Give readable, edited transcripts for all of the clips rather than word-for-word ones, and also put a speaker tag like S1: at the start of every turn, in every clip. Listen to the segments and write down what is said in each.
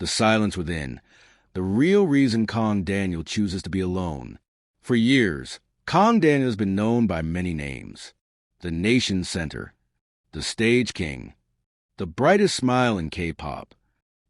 S1: the silence within, the real reason Kang Daniel chooses to be alone. For years, Kang Daniel has been known by many names. The Nation Center, the Stage King, the brightest smile in K-pop.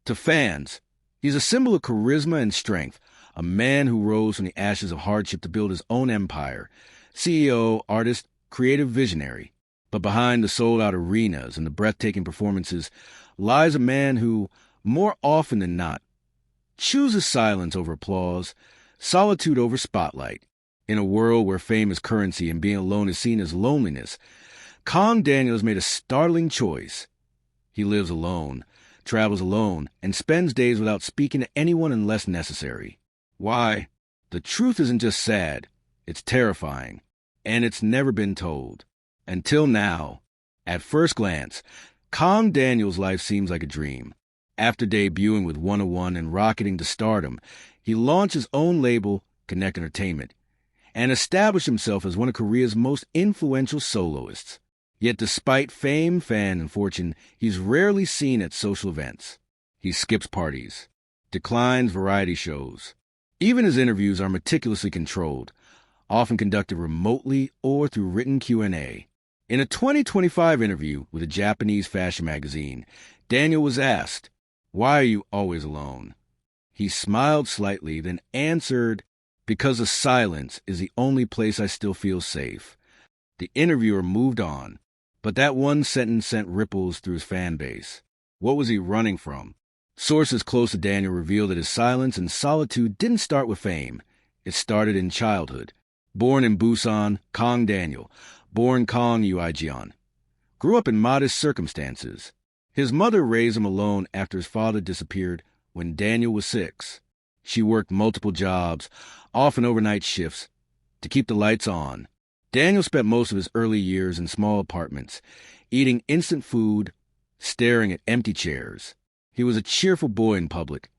S1: To fans, he's a symbol of charisma and strength, a man who rose from the ashes of hardship to build his own empire, CEO, artist, creative visionary. But behind the sold-out arenas and the breathtaking performances lies a man who, more often than not, chooses silence over applause, solitude over spotlight. In a world where fame is currency and being alone is seen as loneliness, Kang Daniel has made a startling choice. He lives alone, travels alone, and spends days without speaking to anyone unless necessary. Why? The truth isn't just sad, it's terrifying, and it's never been told. Until now. At first glance, Kang Daniel's life seems like a dream. After debuting with 101 and rocketing to stardom, he launched his own label, Connect Entertainment, and established himself as one of Korea's most influential soloists. Yet despite fame, fan, and fortune, he's rarely seen at social events. He skips parties, declines variety shows. Even his interviews are meticulously controlled, often conducted remotely or through written Q&A. In a 2025 interview with a Japanese fashion magazine, Daniel was asked, "Why are you always alone?" He smiled slightly, then answered, "Because the silence is the only place I still feel safe." The interviewer moved on, but that one sentence sent ripples through his fan base. What was he running from? Sources close to Daniel reveal that his silence and solitude didn't start with fame. It started in childhood. Born in Busan, Kang Daniel, born Kang Uijeon, grew up in modest circumstances. His mother raised him alone after his father disappeared when Daniel was 6. She worked multiple jobs, often overnight shifts, to keep the lights on. Daniel spent most of his early years in small apartments, eating instant food, staring at empty chairs. He was a cheerful boy in public,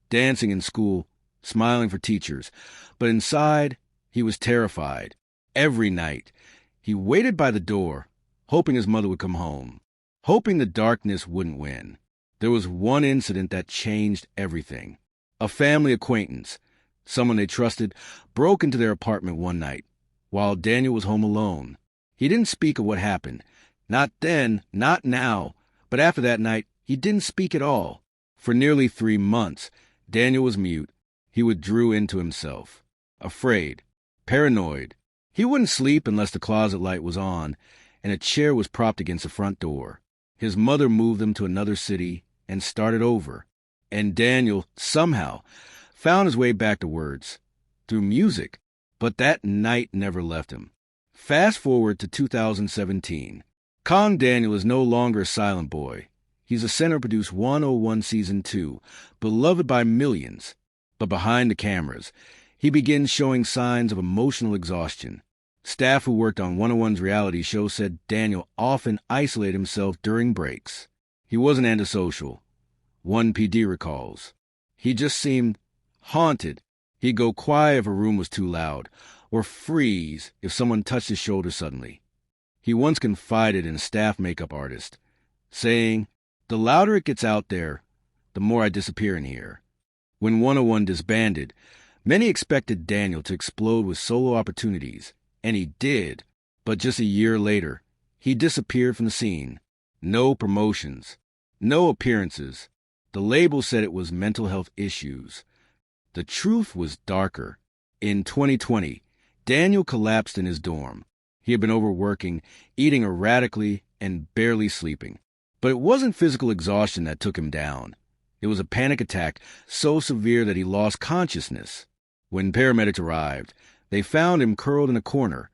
S1: dancing in school, smiling for teachers, but inside, he was terrified. Every night, he waited by the door, hoping his mother would come home, hoping the darkness wouldn't win. There was one incident that changed everything. A family acquaintance, someone they trusted, broke into their apartment one night, while Daniel was home alone. He didn't speak of what happened. Not then, not now, but after that night, he didn't speak at all. For nearly 3 months, Daniel was mute. He withdrew into himself, afraid, paranoid. He wouldn't sleep unless the closet light was on and a chair was propped against the front door. His mother moved them to another city and started over. And Daniel, somehow, found his way back to words, through music. But that night never left him. Fast forward to 2017. Kang Daniel is no longer a silent boy. He's a center-produced 101 Season 2, beloved by millions. But behind the cameras, he begins showing signs of emotional exhaustion. Staff who worked on 101's reality show said Daniel often isolated himself during breaks. He wasn't antisocial, one PD recalls. He just seemed haunted. He'd go quiet if a room was too loud, or freeze if someone touched his shoulder suddenly. He once confided in a staff makeup artist, saying, "The louder it gets out there, the more I disappear in here." When 101 disbanded, many expected Daniel to explode with solo opportunities, and he did. But just a year later, he disappeared from the scene. No promotions, no appearances. The label said it was mental health issues. The truth was darker. In 2020, Daniel collapsed in his dorm. He had been overworking, eating erratically, and barely sleeping. But it wasn't physical exhaustion that took him down. It was a panic attack so severe that he lost consciousness. When paramedics arrived, they found him curled in a corner,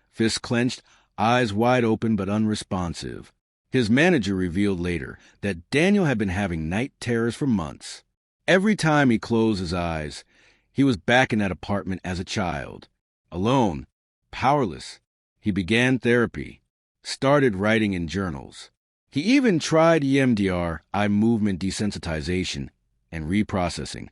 S1: fists clenched, eyes wide open but unresponsive. His manager revealed later that Daniel had been having night terrors for months. Every time he closed his eyes, he was back in that apartment as a child. Alone, powerless. He began therapy, started writing in journals. He even tried EMDR, eye movement desensitization, and reprocessing,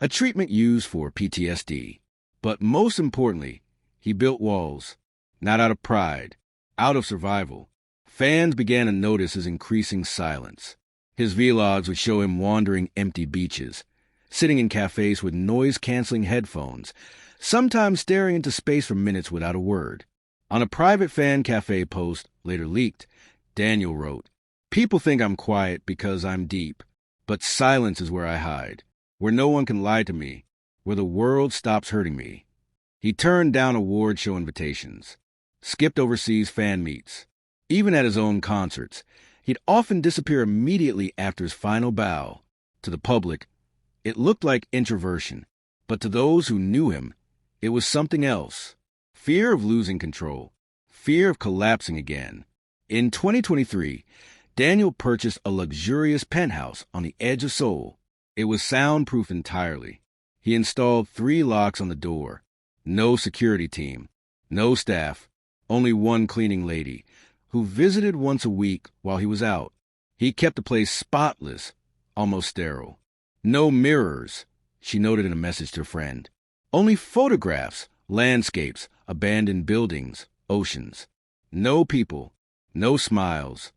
S1: a treatment used for PTSD. But most importantly, he built walls, not out of pride, out of survival. Fans began to notice his increasing silence. His vlogs would show him wandering empty beaches, sitting in cafes with noise-canceling headphones, sometimes staring into space for minutes without a word. On a private fan cafe post, later leaked, Daniel wrote, "People think I'm quiet because I'm deep, but silence is where I hide, where no one can lie to me, where the world stops hurting me." He turned down award show invitations, skipped overseas fan meets. Even at his own concerts, he'd often disappear immediately after his final bow. To the public, it looked like introversion, but to those who knew him, it was something else. Fear of losing control, fear of collapsing again. In 2023, Daniel purchased a luxurious penthouse on the edge of Seoul. It was soundproof entirely. He installed 3 locks on the door. No security team, no staff, only one cleaning lady, who visited once a week while he was out. He kept the place spotless, almost sterile. No mirrors, she noted in a message to a friend. Only photographs, landscapes, abandoned buildings, oceans. No people, no smiles.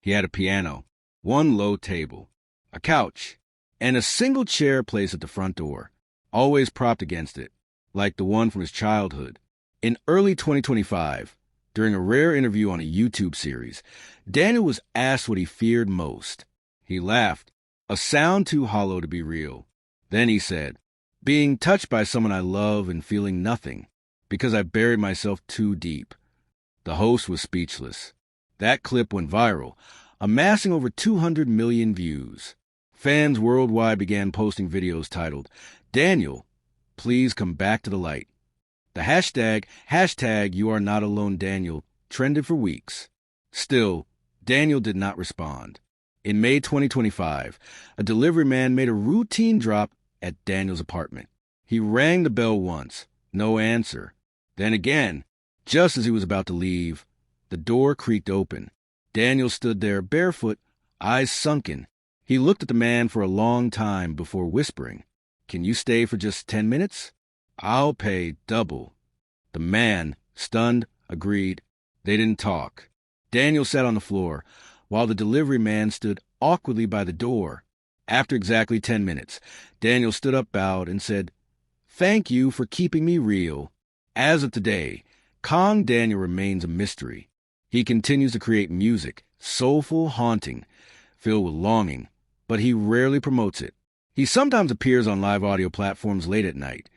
S1: He had a piano, one low table, a couch, and a single chair placed at the front door, always propped against it, like the one from his childhood. In early 2025, during a rare interview on a YouTube series, Daniel was asked what he feared most. He laughed, a sound too hollow to be real. Then he said, "Being touched by someone I love and feeling nothing, because I buried myself too deep." The host was speechless. That clip went viral, amassing over 200 million views. Fans worldwide began posting videos titled, "Daniel, please come back to the light." The hashtag You Are Not Alone Daniel trended for weeks. Still, Daniel did not respond. In May 2025, a delivery man made a routine drop at Daniel's apartment. He rang the bell once, no answer. Then again, just as he was about to leave, the door creaked open. Daniel stood there barefoot, eyes sunken. He looked at the man for a long time before whispering, "Can you stay for just 10 minutes? I'll pay double." The man, stunned, agreed. They didn't talk. Daniel sat on the floor, while the delivery man stood awkwardly by the door. After exactly 10 minutes, Daniel stood up, bowed, and said, "Thank you for keeping me real." As of today, Kang Daniel remains a mystery. He continues to create music, soulful, haunting, filled with longing, but he rarely promotes it. He sometimes appears on live audio platforms late at night,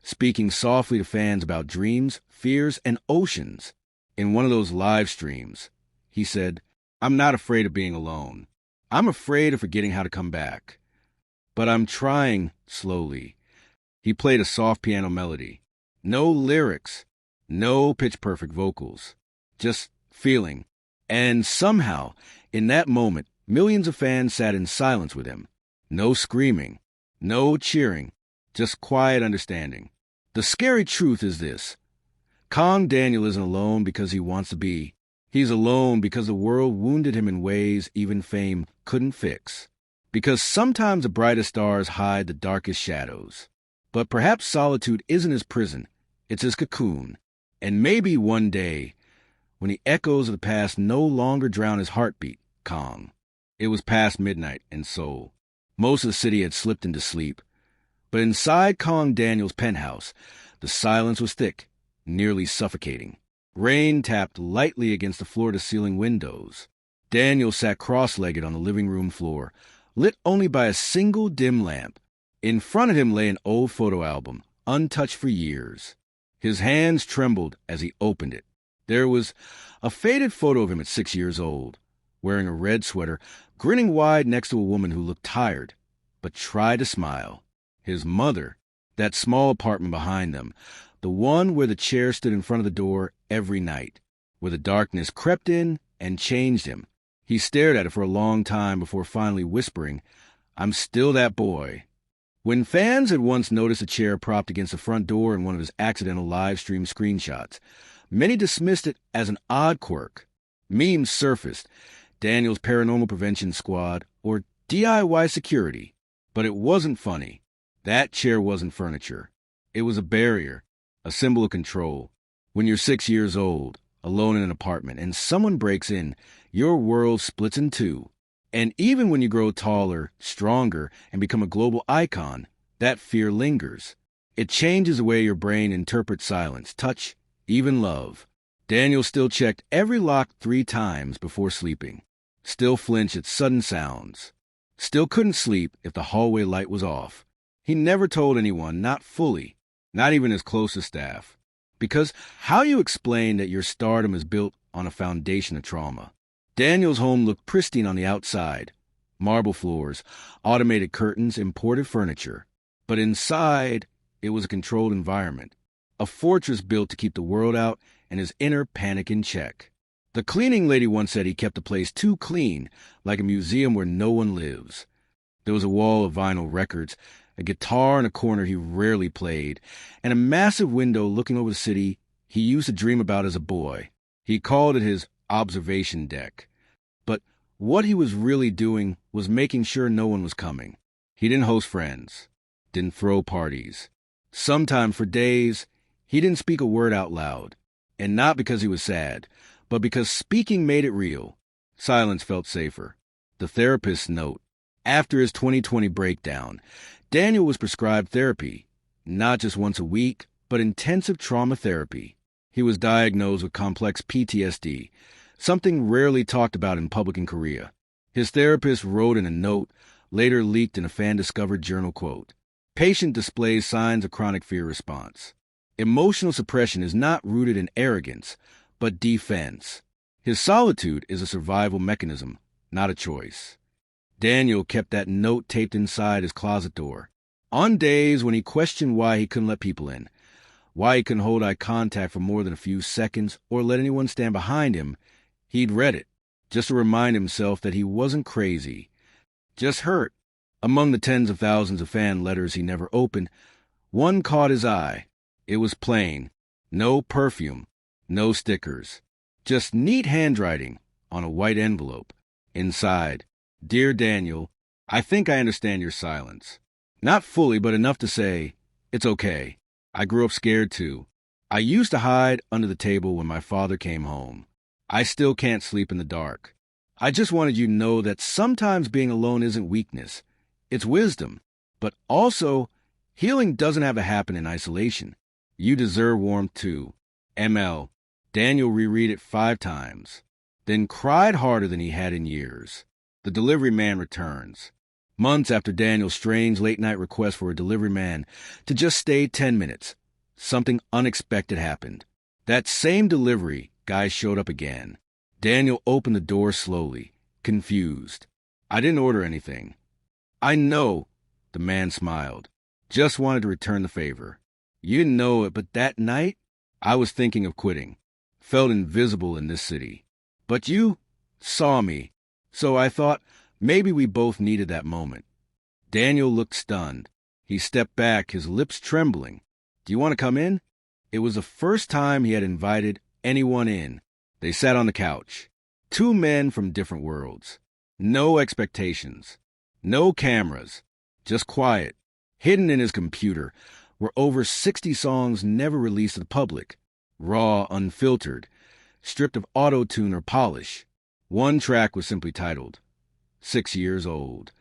S1: speaking softly to fans about dreams, fears, and oceans. In one of those live streams, he said, "I'm not afraid of being alone. I'm afraid of forgetting how to come back. But I'm trying slowly." He played a soft piano melody. No lyrics, no pitch-perfect vocals, just feeling. And somehow, in that moment, millions of fans sat in silence with him. No screaming, no cheering, just quiet understanding. The scary truth is this: Kang Daniel isn't alone because he wants to be. He's alone because the world wounded him in ways even fame couldn't fix. Because sometimes the brightest stars hide the darkest shadows. But perhaps solitude isn't his prison, it's his cocoon. And maybe one day, when the echoes of the past no longer drown his heartbeat, Kang. It was past midnight in Seoul. Most of the city had slipped into sleep. But inside Kang Daniel's penthouse, the silence was thick, nearly suffocating. Rain tapped lightly against the floor-to-ceiling windows. Daniel sat cross-legged on the living room floor, lit only by a single dim lamp. In front of him lay an old photo album, untouched for years. His hands trembled as he opened it. There was a faded photo of him at 6 years old, wearing a red sweater, grinning wide next to a woman who looked tired, but tried to smile. His mother, that small apartment behind them, the one where the chair stood in front of the door every night, where the darkness crept in and changed him. He stared at it for a long time before finally whispering, "I'm still that boy." When fans had once noticed a chair propped against the front door in one of his accidental live stream screenshots, many dismissed it as an odd quirk. Memes surfaced, Daniel's Paranormal Prevention Squad, or DIY security. But it wasn't funny. That chair wasn't furniture. It was a barrier, a symbol of control. When you're 6 years old, alone in an apartment, and someone breaks in, your world splits in two. And even when you grow taller, stronger, and become a global icon, that fear lingers. It changes the way your brain interprets silence, touch, even love. Daniel still checked every lock 3 times before sleeping. Still flinched at sudden sounds. Still couldn't sleep if the hallway light was off. He never told anyone, not fully, not even his closest staff. Because how you explain that your stardom is built on a foundation of trauma? Daniel's home looked pristine on the outside. Marble floors, automated curtains, imported furniture. But inside, it was a controlled environment. A fortress built to keep the world out and his inner panic in check. The cleaning lady once said he kept the place too clean, like a museum where no one lives. There was a wall of vinyl records, a guitar in a corner he rarely played, and a massive window looking over the city he used to dream about as a boy. He called it his observation deck. But what he was really doing was making sure no one was coming. He didn't host friends, didn't throw parties. Sometimes for days, he didn't speak a word out loud. And not because he was sad, but because speaking made it real. Silence felt safer. The therapist's note. After his 2020 breakdown, Daniel was prescribed therapy, not just once a week, but intensive trauma therapy. He was diagnosed with complex PTSD, something rarely talked about in public in Korea. His therapist wrote in a note, later leaked in a fan-discovered journal quote, "Patient displays signs of chronic fear response. Emotional suppression is not rooted in arrogance, but defense. His solitude is a survival mechanism, not a choice." Daniel kept that note taped inside his closet door. On days when he questioned why he couldn't let people in, why he couldn't hold eye contact for more than a few seconds or let anyone stand behind him, he'd read it, just to remind himself that he wasn't crazy, just hurt. Among the tens of thousands of fan letters he never opened, one caught his eye. It was plain. No perfume, no stickers. Just neat handwriting on a white envelope. Inside, "Dear Daniel, I think I understand your silence. Not fully, but enough to say, it's okay. I grew up scared too. I used to hide under the table when my father came home. I still can't sleep in the dark. I just wanted you to know that sometimes being alone isn't weakness. It's wisdom. But also, healing doesn't have to happen in isolation. You deserve warmth too. ML." Daniel reread it 5 times, then cried harder than he had in years. The delivery man returns. Months after Daniel's strange late-night request for a delivery man to just stay 10 minutes, something unexpected happened. That same delivery guy showed up again. Daniel opened the door slowly, confused. "I didn't order anything." "I know," the man smiled. "Just wanted to return the favor. You didn't know it, but that night, I was thinking of quitting. Felt invisible in this city. But you saw me, so I thought maybe we both needed that moment." Daniel looked stunned. He stepped back, his lips trembling. "Do you want to come in?" It was the first time he had invited anyone in. They sat on the couch. 2 men from different worlds. No expectations. No cameras. Just quiet. Hidden in his computer were over 60 songs never released to the public. Raw, unfiltered. Stripped of auto-tune or polish. One track was simply titled 6 Years Old.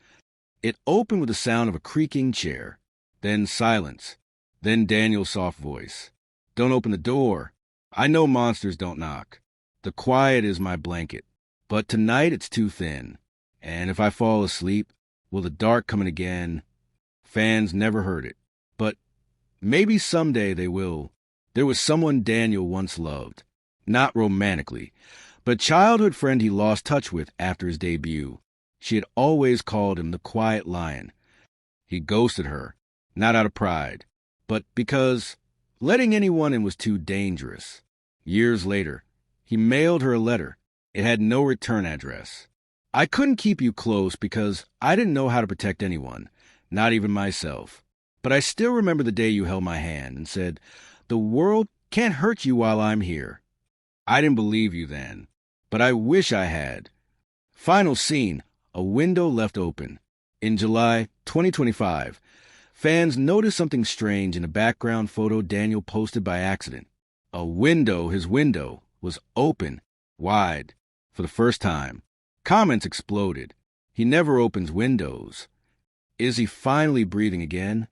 S1: It opened with the sound of a creaking chair. Then silence. Then Daniel's soft voice. "Don't open the door. I know monsters don't knock. The quiet is my blanket. But tonight it's too thin. And if I fall asleep, will the dark come in again?" Fans never heard it. But maybe someday they will. There was someone Daniel once loved. Not romantically, but a childhood friend he lost touch with after his debut. She had always called him the quiet lion. He ghosted her, not out of pride, but because letting anyone in was too dangerous. Years later, he mailed her a letter. It had no return address. "I couldn't keep you close because I didn't know how to protect anyone, not even myself. But I still remember the day you held my hand and said, 'The world can't hurt you while I'm here.' I didn't believe you then, but I wish I had." Final scene, a window left open. In July 2025, fans noticed something strange in a background photo Daniel posted by accident. A window, his window, was open, wide, for the first time. Comments exploded. He never opens windows. Is he finally breathing again?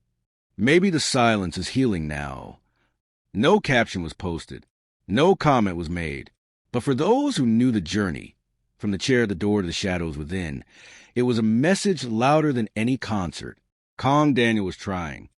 S1: Maybe the silence is healing now. No caption was posted. No comment was made. But for those who knew the journey, from the chair at the door to the shadows within, it was a message louder than any concert. Kang Daniel was trying.